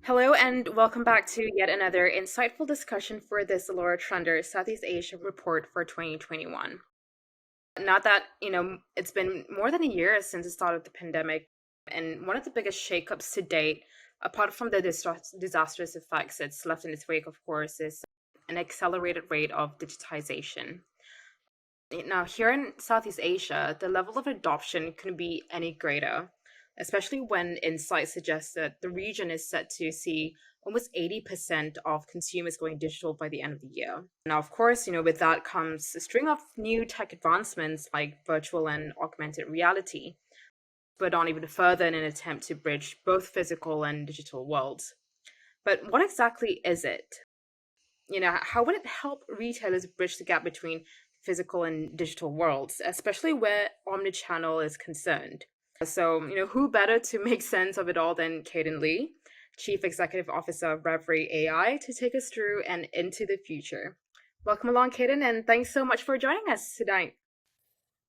Hello and welcome back to yet another insightful discussion for the ZALORA Trender Southeast Asia report for 2021. Not that, it's been more than a year since the start of the pandemic, and one of the biggest shakeups to date, apart from the disastrous effects it's left in its wake, of course, is an accelerated rate of digitization. Now, here in Southeast Asia, the level of adoption couldn't be any greater, especially when insights suggest that the region is set to see almost 80% of consumers going digital by the end of the year. Now, of course, with that comes a string of new tech advancements like virtual and augmented reality, but on even further in an attempt to bridge both physical and digital worlds. But what exactly is it? How would it help retailers bridge the gap between physical and digital worlds, especially where omnichannel is concerned? So, who better to make sense of it all than Kedan Li, Chief Executive Officer of Revery.AI, to take us through and into the future. Welcome along, Kedan, and thanks so much for joining us tonight.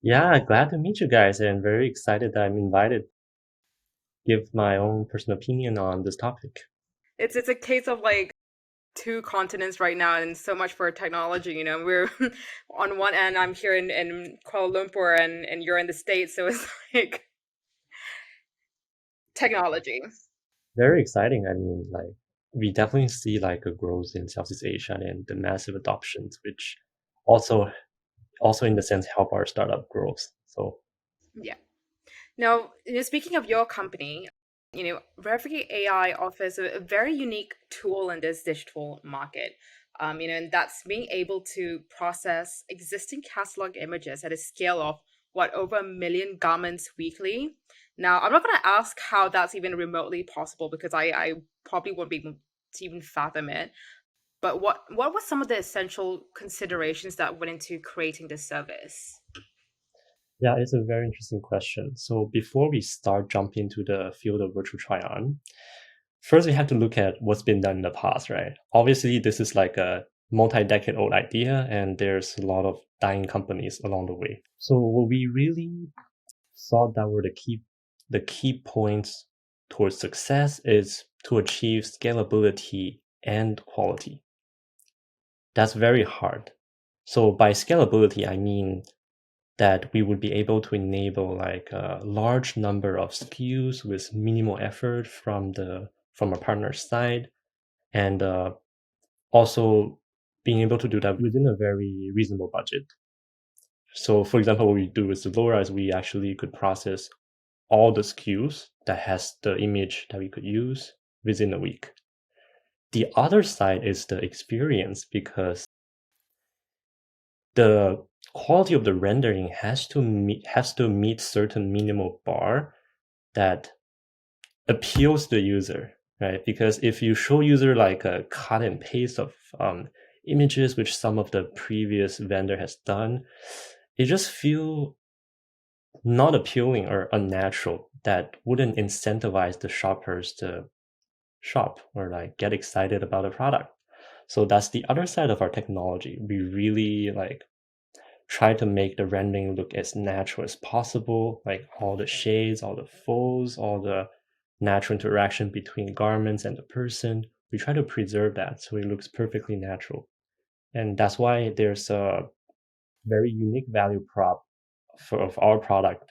Yeah, glad to meet you guys and very excited that I'm invited to give my own personal opinion on this topic. It's a case of like two continents right now and so much for technology. We're on one end, I'm here in Kuala Lumpur, and you're in the States, so it's like technology. Very exciting. We definitely see like a growth in Southeast Asia and the massive adoptions, which also also in the sense help our startup growth. So Yeah. Now, speaking of your company, Reverie AI offers a very unique tool in this digital market. And that's being able to process existing catalog images at a scale of over 1 million garments weekly. Now, I'm not going to ask how that's even remotely possible because I probably won't be able to even fathom it. But what were some of the essential considerations that went into creating this service? yeah, it's a very interesting question. So before we start jumping into the field of virtual try-on, first we have to look at what's been done in the past, right? Obviously, this is like a multi-decade old idea, and there's a lot of dying companies along the way. So what we really thought that were the key points towards success is to achieve scalability and quality. That's very hard. So by scalability, I mean that we would be able to enable like a large number of SKUs with minimal effort from a partner side, and also being able to do that within a very reasonable budget. So, for example, what we do with ZALORA is we actually could process all the SKUs that has the image that we could use within a week. The other side is the experience because the quality of the rendering has to meet certain minimal bar that appeals to the user, right? Because if you show user like a cut and paste of images, which some of the previous vendor has done, it just feel not appealing or unnatural. That wouldn't incentivize the shoppers to shop or like get excited about the product. So that's the other side of our technology. We really like try to make the rendering look as natural as possible, like all the shades, all the folds, all the natural interaction between garments and the person. We try to preserve that so it looks perfectly natural. And that's why there's a very unique value prop of our product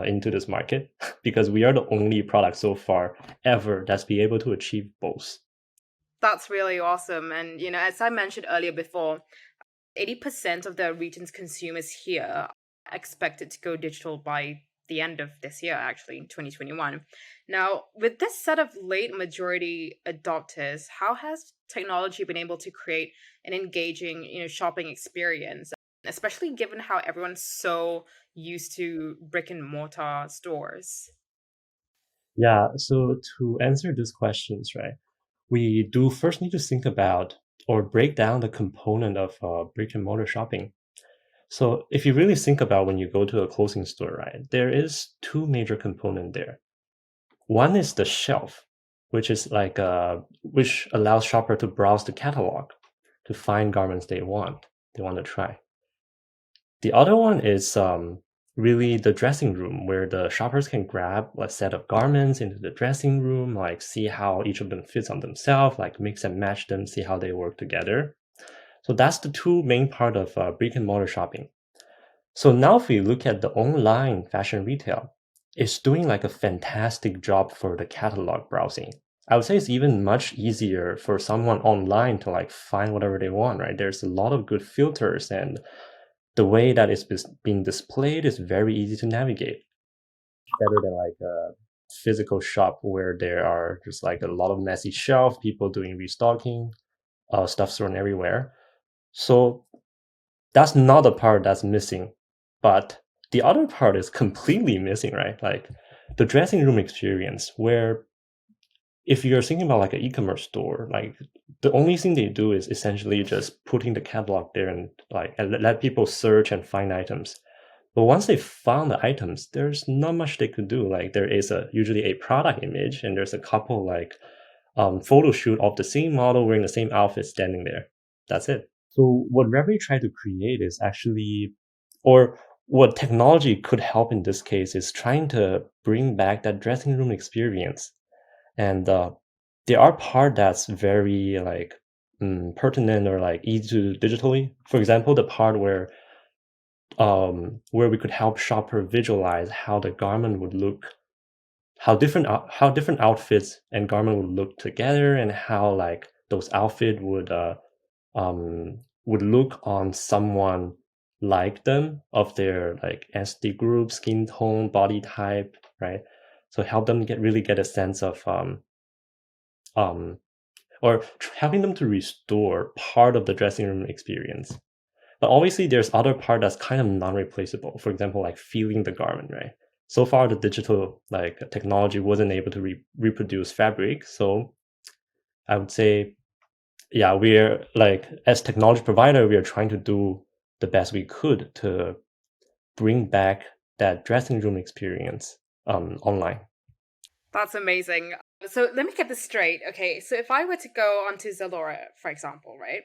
into this market because we are the only product so far ever that's be able to achieve both. That's really awesome. And, as I mentioned earlier before, 80% of the region's consumers here are expected to go digital by the end of this year, actually, in 2021. Now, with this set of late majority adopters, how has technology been able to create an engaging, shopping experience, especially given how everyone's so used to brick and mortar stores? Yeah, so to answer these questions, right, we do first need to think about or break down the component of brick and mortar shopping. So if you really think about when you go to a clothing store, right, there is two major components there. One is the shelf, which is like which allows shopper to browse the catalog to find garments they want to try. The other one is really the dressing room where the shoppers can grab a set of garments into the dressing room, like see how each of them fits on themselves, like mix and match them, see how they work together. So that's the two main part of brick and mortar shopping. So now if we look at the online fashion retail, it's doing like a fantastic job for the catalog browsing. I would say it's even much easier for someone online to like find whatever they want, right? There's a lot of good filters and the way that it's being displayed is very easy to navigate. Better than like a physical shop where there are just like a lot of messy shelf, people doing restocking, stuff thrown everywhere. So that's not the part that's missing. But the other part is completely missing, right? Like the dressing room experience, where if you're thinking about like an e-commerce store, like the only thing they do is essentially just putting the catalog there and like and let people search and find items. But once they found the items, there's not much they could do. Like there is usually a product image and there's a couple like photo shoot of the same model wearing the same outfit standing there. That's it. So what Revery tried to create is actually, or what technology could help in this case is trying to bring back that dressing room experience. And there are part that's very like pertinent or like easy to do digitally. For example, the part where we could help shopper visualize how the garment would look, how different outfits and garment would look together, and how like those outfit would look on someone like them of their like ethnic group, skin tone, body type, right? So help them really get a sense of um or helping them to restore part of the dressing room experience. But obviously, there's other part that's kind of non-replaceable. For example, like feeling the garment, right? So far, the digital like technology wasn't able to reproduce fabric. So I would say, yeah, we're like as technology provider, we are trying to do the best we could to bring back that dressing room experience online. That's amazing. So let me get this straight. Okay, so if I were to go onto Zalora, for example, right,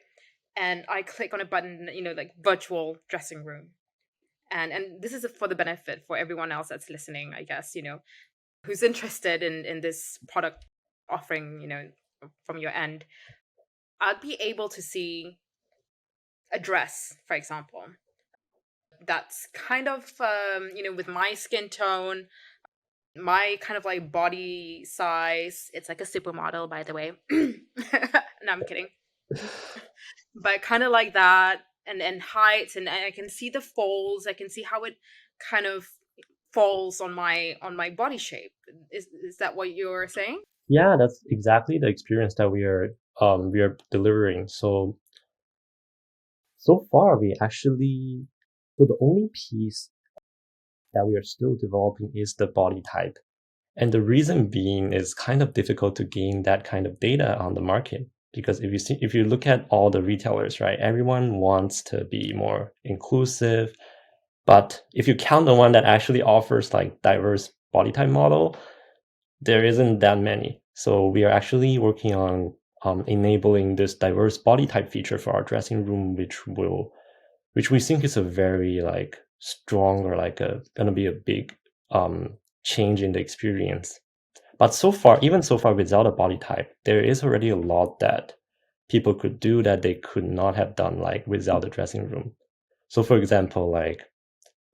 and I click on a button, like virtual dressing room, and this is for the benefit for everyone else that's listening, I guess, who's interested in this product offering, from your end, I'd be able to see a dress, for example, that's kind of with my skin tone, my kind of like body size. It's like a supermodel, by the way. No, I'm kidding. But kind of like that, and height, and I can see the folds. I can see how it kind of falls on my body shape. Is that what you're saying? Yeah, that's exactly the experience that we are delivering. So far, we actually so the only piece that we are still developing is the body type. And the reason being is kind of difficult to gain that kind of data on the market. Because if you look at all the retailers, right, everyone wants to be more inclusive. But if you count the one that actually offers like diverse body type model, there isn't that many. So we are actually working on enabling this diverse body type feature for our dressing room, which we think is a very like strong or like a gonna be a big change in the experience. But so far, even so far without a body type, there is already a lot that people could do that they could not have done like without the dressing room. So for example, like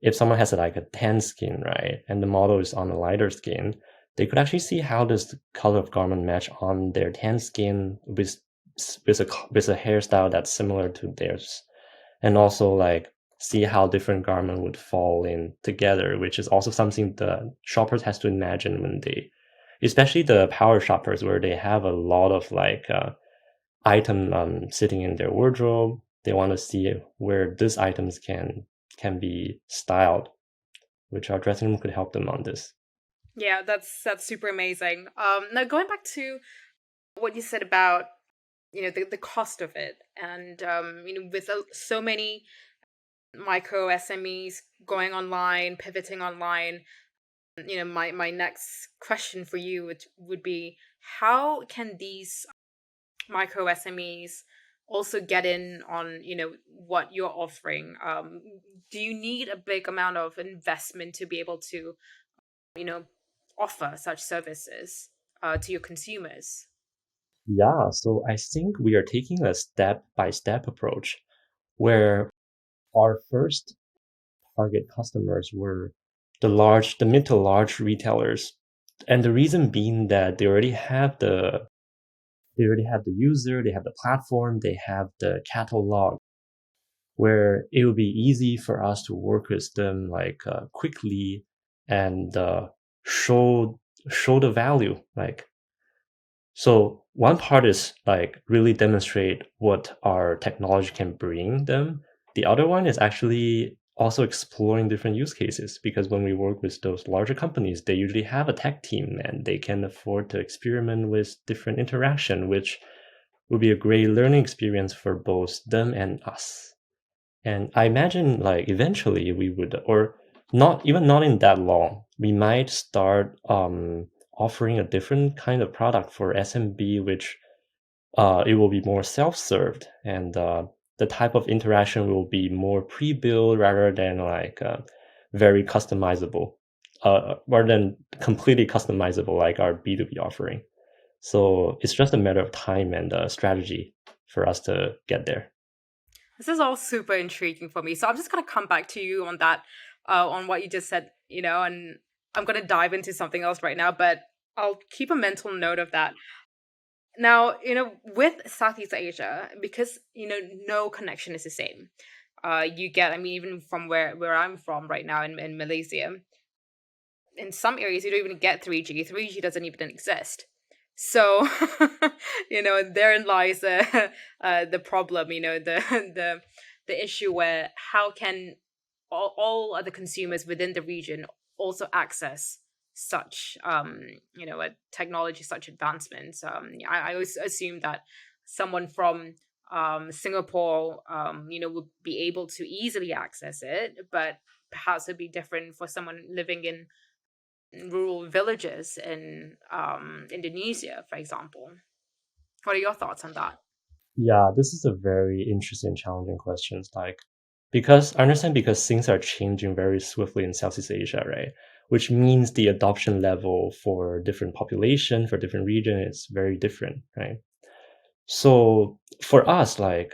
if someone has like a tan skin, right, and the model is on a lighter skin, they could actually see how does the color of garment match on their tan skin with a hairstyle that's similar to theirs, and also like see how different garment would fall in together, which is also something the shoppers has to imagine when they, especially the power shoppers where they have a lot of like item sitting in their wardrobe. They want to see where these items can be styled, which our dressing room could help them on this. Yeah, that's super amazing. Now going back to what you said about the cost of it, and with so many micro SMEs going online, pivoting online, my next question for you would be, how can these micro SMEs also get in on what you're offering? Do you need a big amount of investment to be able to you know offer such services to your consumers? Yeah, so I think we are taking a step-by-step approach where our first target customers were the mid to large retailers. And the reason being that they already have the user, they have the platform, they have the catalog where it would be easy for us to work with them quickly and show show the value. So one part is like really demonstrate what our technology can bring them. The other one is actually also exploring different use cases, because when we work with those larger companies, they usually have a tech team and they can afford to experiment with different interaction, which would be a great learning experience for both them and us. And I imagine like eventually we would, or not in that long, we might start offering a different kind of product for SMB, which it will be more self-served, and the type of interaction will be more pre-built rather than very customizable, rather than completely customizable like our B2B offering. So it's just a matter of time and strategy for us to get there. This is all super intriguing for me. So I'm just gonna come back to you on that, on what you just said, and I'm gonna dive into something else right now, but I'll keep a mental note of that. Now, with Southeast Asia, because no connection is the same. You get, I mean, even from where I'm from right now in Malaysia, in some areas you don't even get 3G. 3G doesn't even exist. So, therein lies the problem. The issue where how can all other consumers within the region also access such a technology, such advancements. I always assume that someone from Singapore would be able to easily access it, but perhaps it'd be different for someone living in rural villages in Indonesia, for example. What are your thoughts on that? Yeah, this is a very interesting, challenging question. Because I understand because things are changing very swiftly in Southeast Asia, right? Which means the adoption level for different population, for different region is very different, right? So for us, I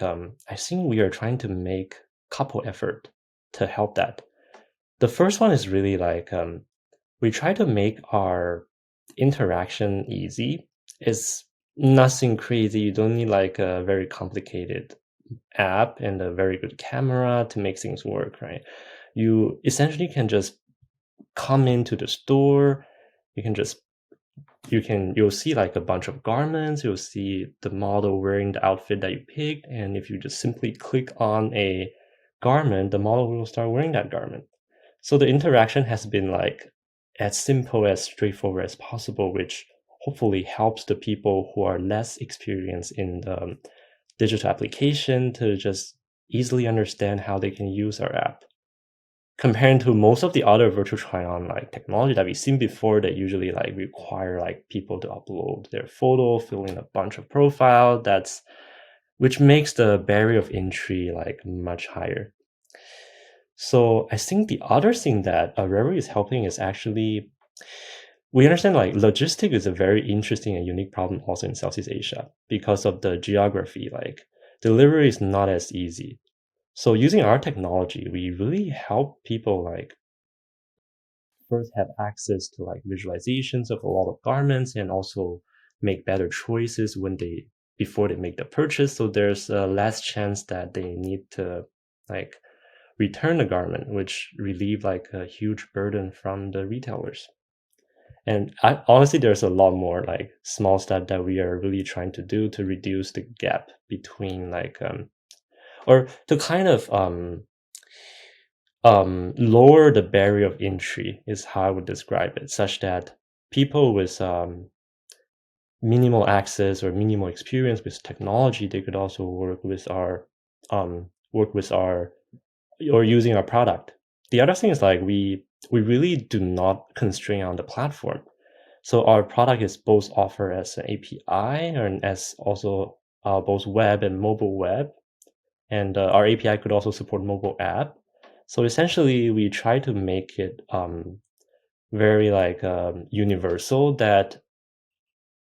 think we are trying to make couple effort to help that. The first one is really we try to make our interaction easy. It's nothing crazy. You don't need like a very complicated app and a very good camera to make things work, right? You essentially can just come into the store. You can just you'll see like a bunch of garments. You'll see the model wearing the outfit that you picked, and if you just simply click on a garment, the model will start wearing that garment. So the interaction has been like as simple as straightforward as possible, which hopefully helps the people who are less experienced in the digital application to just easily understand how they can use our app. Comparing to most of the other virtual try-on like technology that we've seen before, that usually like require like people to upload their photo, fill in a bunch of profile, which makes the barrier of entry like much higher. So I think the other thing that Revery is helping is actually we understand like logistic is a very interesting and unique problem also in Southeast Asia because of the geography. Like delivery is not as easy. So using our technology, we really help people like first have access to like visualizations of a lot of garments and also make better choices before they make the purchase. So there's less chance that they need to like return the garment, which relieve like a huge burden from the retailers. And honestly, there's a lot more like small stuff that we are really trying to do to reduce the gap between or to kind of lower the barrier of entry is how I would describe it, such that people with minimal access or minimal experience with technology, they could also work with our or using our product. The other thing is like we really do not constrain on the platform. So our product is both offered as an API and as also both web and mobile web, and our API could also support mobile app. So essentially, we try to make it very like universal, that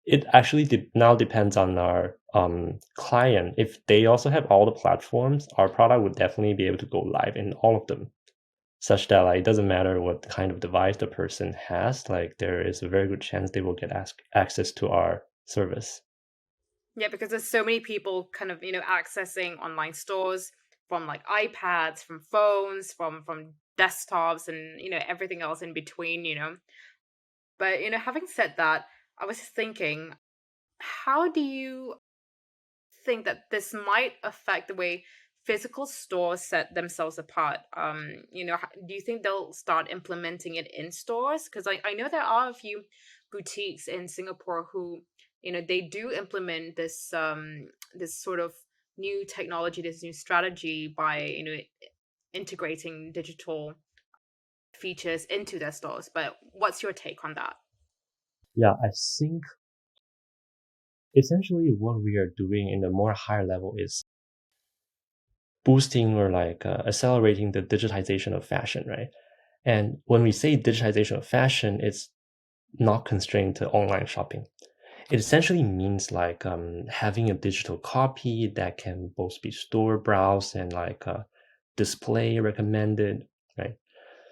it actually now depends on our client. If they also have all the platforms, our product would definitely be able to go live in all of them, such that like it doesn't matter what kind of device the person has, like there is a very good chance they will get access to our service. Yeah, because there's so many people kind of, accessing online stores from like iPads, from phones, from desktops and, everything else in between. But, having said that, I was thinking, how do you think that this might affect the way physical stores set themselves apart? Do you think they'll start implementing it in stores? Because I know there are a few boutiques in Singapore who, they do implement this sort of new technology, this new strategy by integrating digital features into their stores. But what's your take on that? Yeah, I think essentially what we are doing in a more higher level is boosting or like accelerating the digitization of fashion, right? And when we say digitization of fashion, it's not constrained to online shopping. It essentially means like having a digital copy that can both be store browsed and like display recommended, right?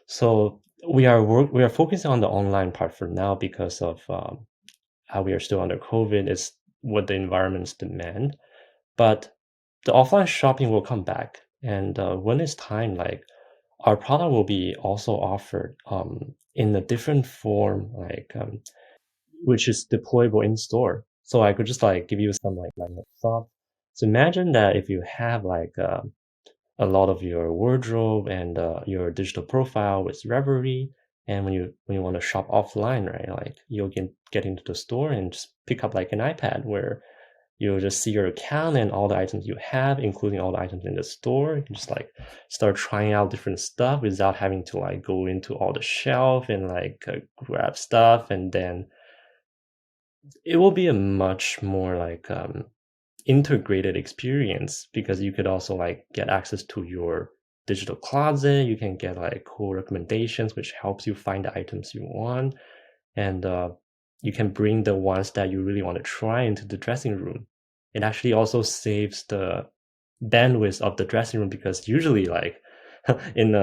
So we are focusing on the online part for now because of how we are still under COVID. Is what the environments demand, but the offline shopping will come back, and when it's time, like our product will be also offered in a different form, like which is deployable in store. So I could just like give you some like line of thought. So imagine that if you have like a lot of your wardrobe and your digital profile with Revery, and when you want to shop offline, right? Like you'll get into the store and just pick up like an iPad where you'll just see your account and all the items you have, including all the items in the store. You can just like start trying out different stuff without having to like go into all the shelf and like grab stuff, and then it will be a much more like integrated experience, because you could also like get access to your digital closet. You can get like cool recommendations which helps you find the items you want, and you can bring the ones that you really want to try into the dressing room. It actually also saves the bandwidth of the dressing room, because usually like in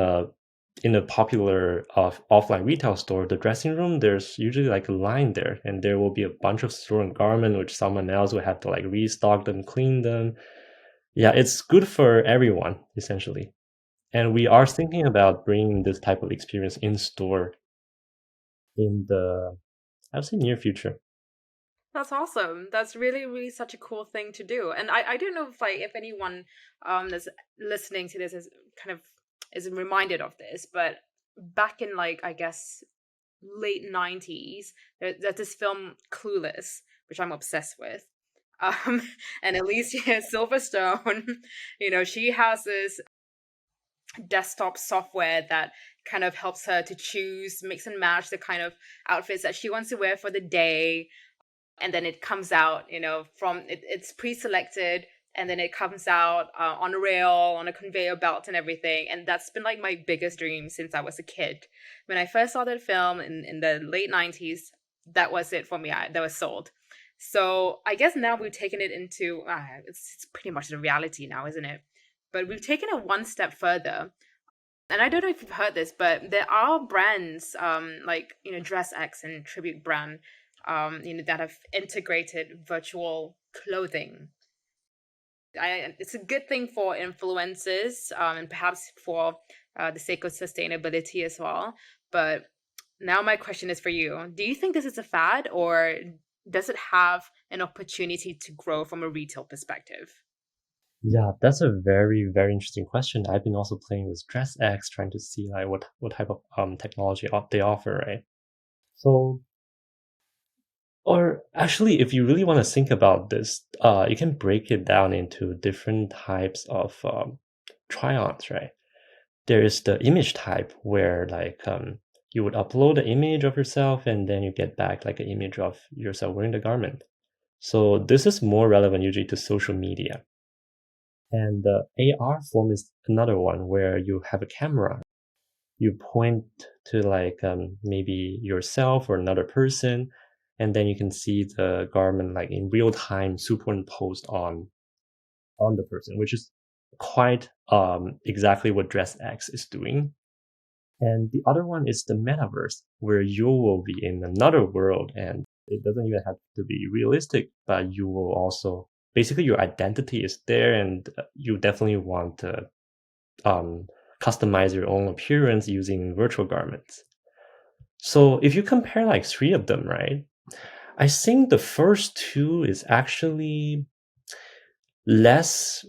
a popular offline retail store, the dressing room, there's usually like a line there, and there will be a bunch of stolen garment which someone else will have to like restock them, clean them. Yeah, it's good for everyone essentially. And we are thinking about bringing this type of experience in store in the, I would say, near future. That's awesome. That's really, really such a cool thing to do. And I don't know if anyone that's listening to this is kind of is reminded of this, but back in like I guess late 90s, there's this film Clueless, which I'm obsessed with. Um and Alicia Silverstone, she has this desktop software that kind of helps her to choose, mix and match the kind of outfits that she wants to wear for the day, and then it comes out from it's pre-selected, and then it comes out on a rail, on a conveyor belt and everything. And that's been like my biggest dream since I was a kid. When I first saw that film in the late 90s, that was it for me. That was sold. So I guess now we've taken it into it's pretty much the reality now, isn't it? But we've taken it one step further, and I don't know if you've heard this, but there are brands like DressX and Tribute brand, that have integrated virtual clothing. It's a good thing for influencers, and perhaps for the sake of sustainability as well. But now my question is for you: do you think this is a fad, or does it have an opportunity to grow from a retail perspective? Yeah, that's a very, very interesting question. I've been also playing with DressX, trying to see like what type of technology they offer, right? So, or actually, if you really want to think about this, you can break it down into different types of try-ons, right? There is the image type where like you would upload an image of yourself, and then you get back like an image of yourself wearing the garment. So this is more relevant usually to social media. And the AR form is another one where you have a camera. You point to like maybe yourself or another person, and then you can see the garment like in real time superimposed on the person, which is quite exactly what DressX is doing. And the other one is the metaverse, where you will be in another world, and it doesn't even have to be realistic, but you will also basically your identity is there, and you definitely want to um, customize your own appearance using virtual garments. So if you compare like three of them, right? I think the first two is actually less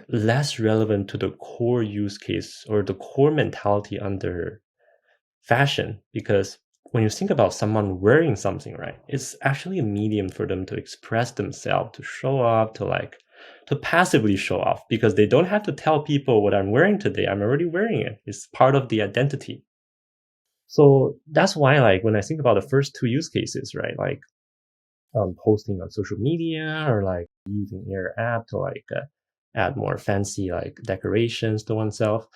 less relevant to the core use case or the core mentality under fashion, because when you think about someone wearing something, right, it's actually a medium for them to express themselves, to show up, to passively show off, because they don't have to tell people what I'm wearing today. I'm already wearing it. It's part of the identity. So that's why, like, when I think about the first two use cases, right, like posting on social media or like using your app to like add more fancy like decorations to oneself,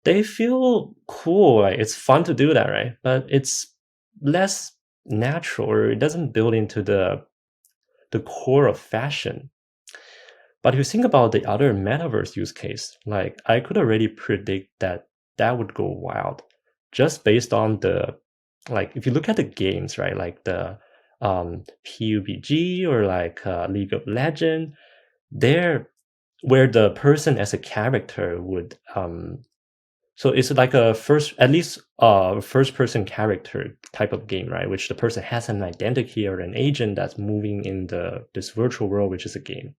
they feel cool. Like it's fun to do that, right? But it's less natural, or it doesn't build into the core of fashion. But if you think about the other metaverse use case, like I could already predict that that would go wild, just based on the, like if you look at the games, right, like the PUBG or like League of Legends, they're where the person as a character would so it's like a first, at least first person character type of game, right? Which the person has an identity or an agent that's moving in the this virtual world, which is a game.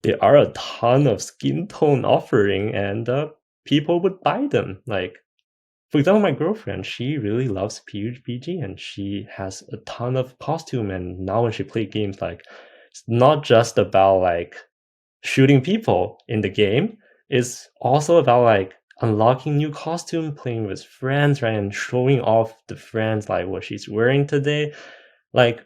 There are a ton of skin tone offering, and people would buy them. Like for example, my girlfriend, she really loves PUBG, and she has a ton of costume. And now when she play games, like it's not just about like shooting people in the game, is also about like unlocking new costume, playing with friends, right, and showing off the friends like what she's wearing today. Like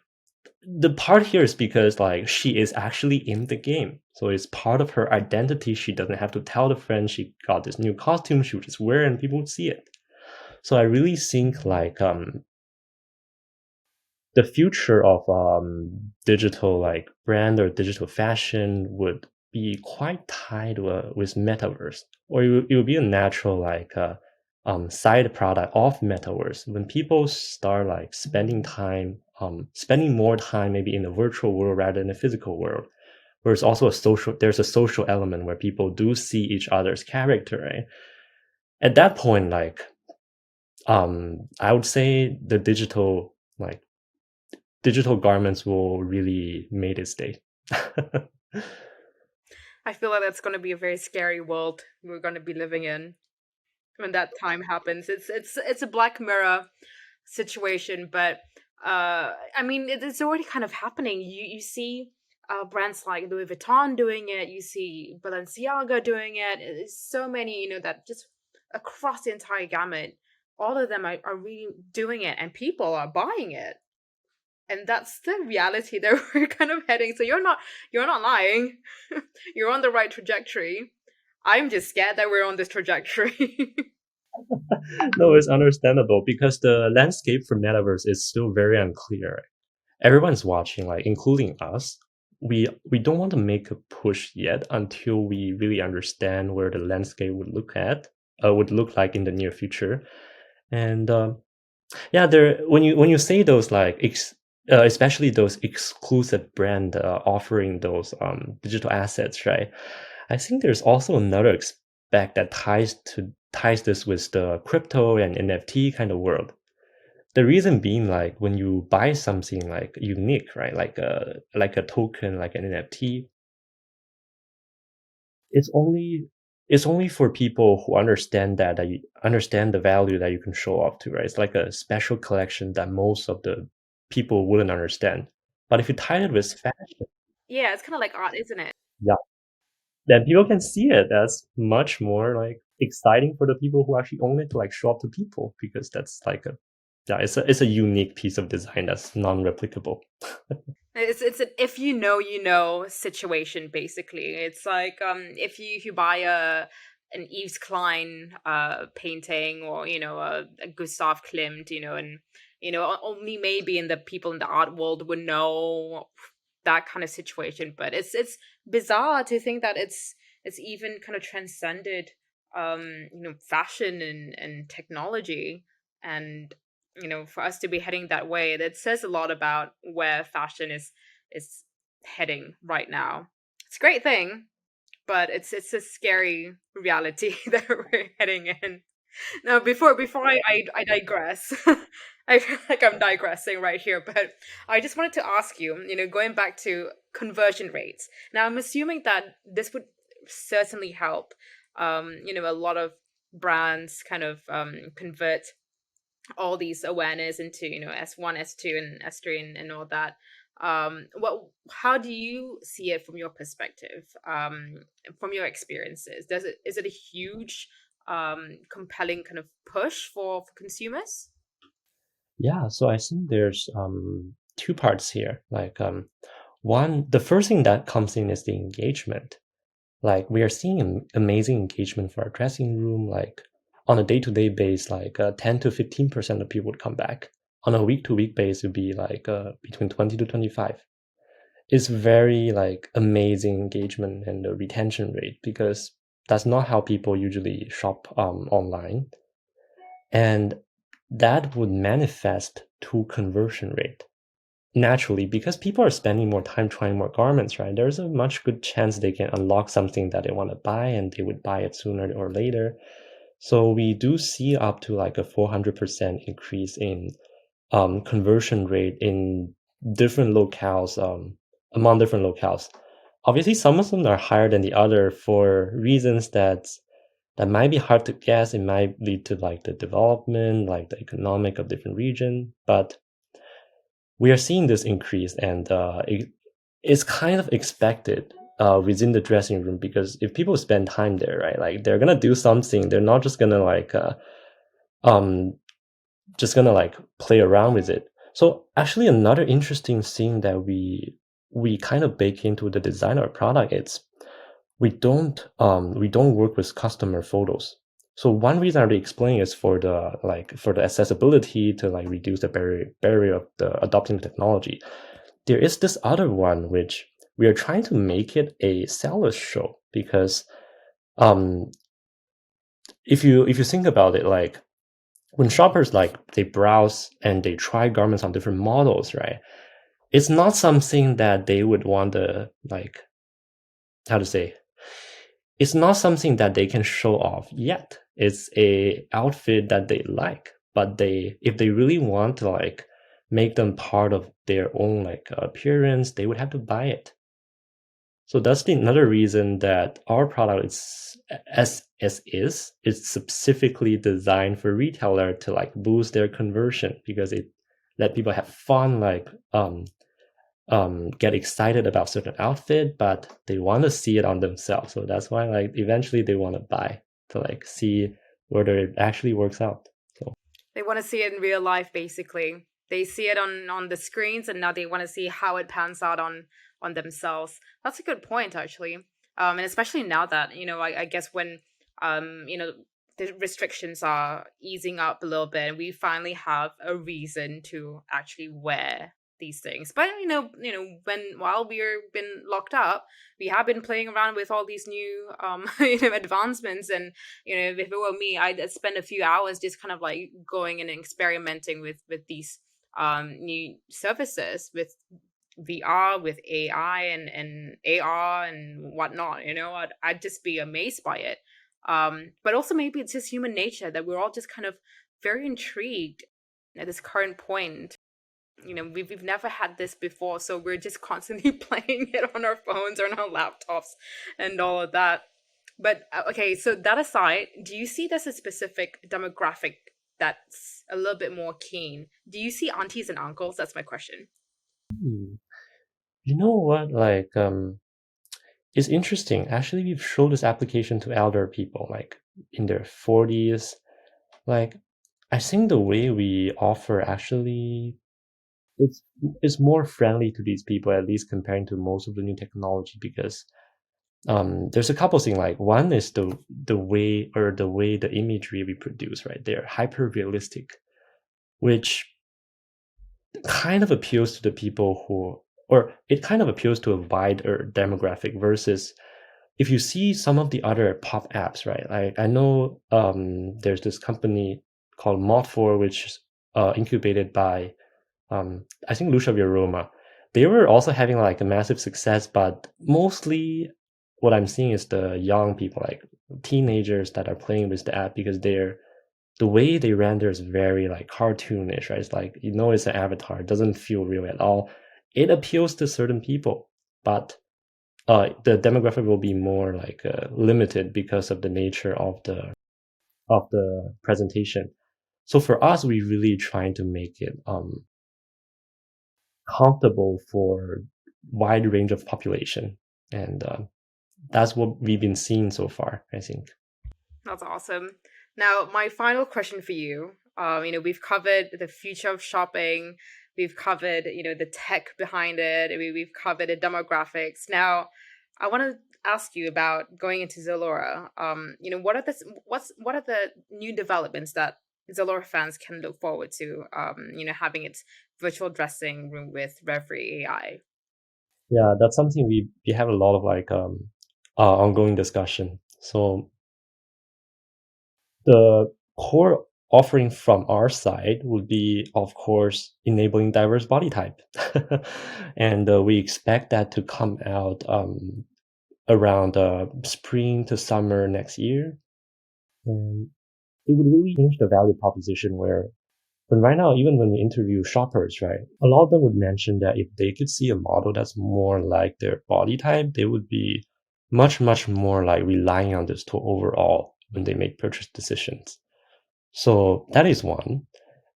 the part here is because like she is actually in the game, so it's part of her identity. She doesn't have to tell the friends she got this new costume. She would just wear it and people would see it. So I really think like the future of digital like brand or digital fashion would be quite tied with metaverse, or it would be a natural like side product of metaverse when people start like spending more time maybe in the virtual world rather than the physical world, where it's also there's a social element where people do see each other's character, right? At that point, like I would say the digital garments will really make its day. I feel like that's going to be a very scary world we're going to be living in when that time happens. It's a Black Mirror situation, but I mean it's already kind of happening. You see brands like Louis Vuitton doing it. You see Balenciaga doing it. It's so many, that just across the entire gamut, all of them are really doing it, and people are buying it. And that's the reality that we're kind of heading. So you're not lying. You're on the right trajectory. I'm just scared that we're on this trajectory. No, it's understandable because the landscape for metaverse is still very unclear. Everyone's watching, like including us. We don't want to make a push yet until we really understand where the landscape would look like in the near future. And yeah, there when you say those like especially those exclusive brand offering those digital assets, right? I think there's also another aspect that ties this with the crypto and NFT kind of world. The reason being, like when you buy something like unique, right, like a token, like an NFT, it's only it's only for people who understand that you understand the value that you can show off to, right? It's like a special collection that most of the people wouldn't understand. But if you tie it with fashion, Yeah, it's kind of like art, isn't it? yeah, then people can see it. That's much more like exciting for the people who actually own it to like show up to people, because that's like a yeah, it's a unique piece of design that's non-replicable. It's an if you know situation basically. It's like if you buy an Yves Klein painting, or a Gustav Klimt, and only maybe in the people in the art world would know that kind of situation. But it's bizarre to think that it's even kind of transcended fashion and technology. And for us to be heading that way, that says a lot about where fashion is heading right now. It's a great thing, but it's a scary reality that we're heading in. Now, before I digress, I feel like I'm digressing right here, but I just wanted to ask you, going back to conversion rates. Now, I'm assuming that this would certainly help, a lot of brands kind of convert all these awareness into S1, S2, and S3, and all that. What How do you see it from your perspective, from your experiences? Is it a huge compelling kind of push for consumers? Yeah, so I think there's two parts here. One, the first thing that comes in is the engagement. Like we are seeing amazing engagement for our dressing room. Like on a day-to-day base, 10 to 15% of people would come back. On a week-to-week base, it would be between 20 to 25. It's very amazing engagement and the retention rate, because that's not how people usually shop online. And that would manifest to conversion rate naturally, because people are spending more time trying more garments, right? There's a much good chance they can unlock something that they want to buy, and they would buy it sooner or later. So we do see up to like a 400% increase in conversion rate in different locales, among different locales. Obviously, some of them are higher than the other for reasons that might be hard to guess. It might lead to like the development, like the economic of different region, but we are seeing this increase, and it's kind of expected within the dressing room, because if people spend time there, right, like they're gonna do something. They're not um just gonna like play around with it. So actually, another interesting thing that we kind of bake into the design of our product, it's we don't work with customer photos. So one reason I already explained is for the accessibility, to like reduce the barrier of the adopting technology. There is this other one which we are trying to make it a seller's show, because um if you think about it, like when shoppers they browse and they try garments on different models, right? It's not something that they would want to like, how to say, it's not something that they can show off yet. It's a outfit that they like, but if they really want to like make them part of their own appearance, they would have to buy it. So that's another reason that our product is it's specifically designed for retailer to like boost their conversion, because it let people have fun, get excited about certain outfit, but they want to see it on themselves. So that's why like eventually they want to buy, to like see whether it actually works out. So They want to see it in real life, basically. They see it on the screens, and now they want to see how it pans out on themselves. That's a good point, actually. And especially now that I guess when the restrictions are easing up a little bit, and we finally have a reason to actually wear these things. But when while we're been locked up, we have been playing around with all these new advancements. And if it were me, I'd spend a few hours just kind of like going and experimenting with these new services, with VR, with AI and AR and whatnot. I'd just be amazed by it. But also maybe it's just human nature that we're all just kind of very intrigued at this current point. We've never had this before, so we're just constantly playing it on our phones or on our laptops and all of that. But okay, so that aside, do you see there's a specific demographic that's a little bit more keen? Do you see aunties and uncles? That's my question. hmm, you know what, it's interesting. Actually, we've showed this application to elder people, like in their 40s. Like, I think the way we offer actually it's it's more friendly to these people, at least comparing to most of the new technology, because there's a couple things. Like one is the way the imagery we produce, right? They're hyper realistic, which kind of appeals to the people who, or it kind of appeals to a wider demographic versus if you see some of the other pop apps, right? Like I know there's this company called Mod4, which is incubated by I think Lucia Viroma. They were also having like a massive success, but mostly what I'm seeing is the young people, like teenagers that are playing with the app because the way they render is very like cartoonish, right? It's like it's an avatar, it doesn't feel real at all. It appeals to certain people, but the demographic will be more like limited because of the nature of the presentation. So for us, we really trying to make it comfortable for wide range of population, and that's what we've been seeing so far, I think. That's awesome. Now, my final question for you. We've covered the future of shopping. We've covered, the tech behind it. We've covered the demographics. Now, I want to ask you about going into Zalora. What are the new developments that Zalora fans can look forward to? Having its virtual dressing room with Revery.AI. Yeah, that's something we have a lot of like ongoing discussion. So the core offering from our side would be, of course, enabling diverse body type. And we expect that to come out around spring to summer next year. And it would really change the value proposition where, but right now, even when we interview shoppers, right, a lot of them would mention that if they could see a model that's more like their body type, they would be much, much more like relying on this tool overall when they make purchase decisions. So that is one.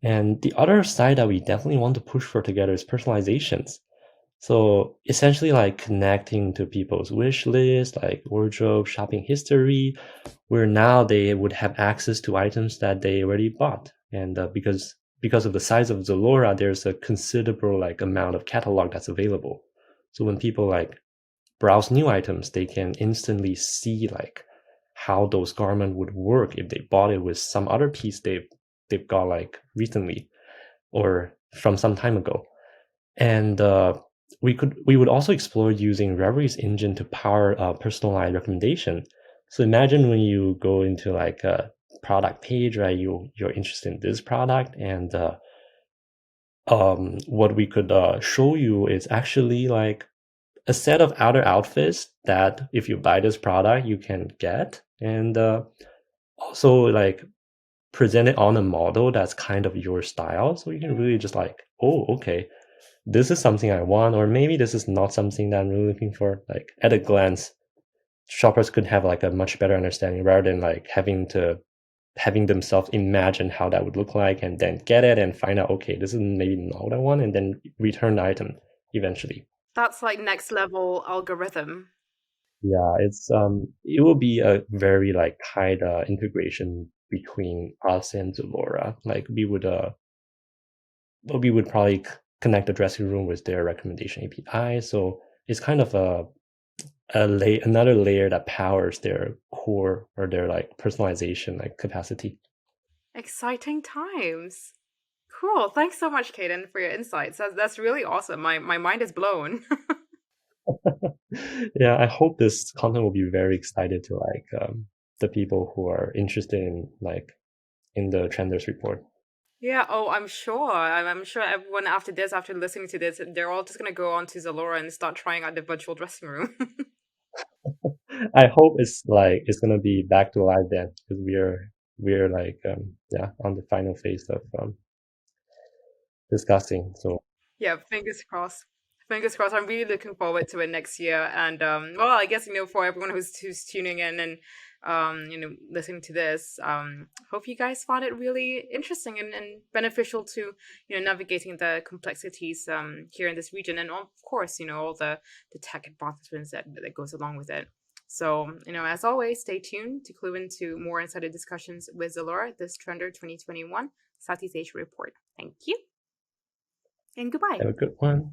And the other side that we definitely want to push for together is personalizations. So essentially like connecting to people's wish list, like wardrobe, shopping history, where now they would have access to items that they already bought. And because of the size of Zalora, there's a considerable like amount of catalog that's available. So when people like browse new items, they can instantly see like how those garment would work if they bought it with some other piece they've got like recently or from some time ago. And we would also explore using Revery's engine to power a personalized recommendation. So imagine when you go into like a product page, right? You're interested in this product, and what we could show you is actually like a set of other outfits that if you buy this product you can get, and also like present it on a model that's kind of your style, so you can really just like, oh, okay, this is something I want, or maybe this is not something that I'm really looking for. Like at a glance, shoppers could have like a much better understanding rather than like having themselves imagine how that would look like and then get it and find out, okay, this is maybe not what I want, and then return the item eventually. That's like next level algorithm. Yeah, it will be a very like tight integration between us and Zalora. Like we would probably connect the dressing room with their recommendation API. So it's kind of another layer that powers their core or their like personalization like capacity. Exciting times. Cool. Thanks so much, Kaden, for your insights. That's really awesome. My mind is blown. Yeah, I hope this content will be very excited to like the people who are interested in like in the Trenders report. Yeah, oh, I'm sure. I'm sure everyone after this, after listening to this, they're all just gonna go on to Zalora and start trying out the virtual dressing room. I hope it's gonna be back to life then, because we're like yeah, on the final phase of discussing. So Yeah, fingers crossed. Fingers crossed. I'm really looking forward to it next year. And well, I guess for everyone who's tuning in and listening to this, hope you guys found it really interesting and beneficial to navigating the complexities here in this region, and of course all the tech advancements that goes along with it. So, as always, stay tuned to clue into more insider discussions with ZALORA, this Trender 2021 Southeast Asia report. Thank you and goodbye. Have a good one.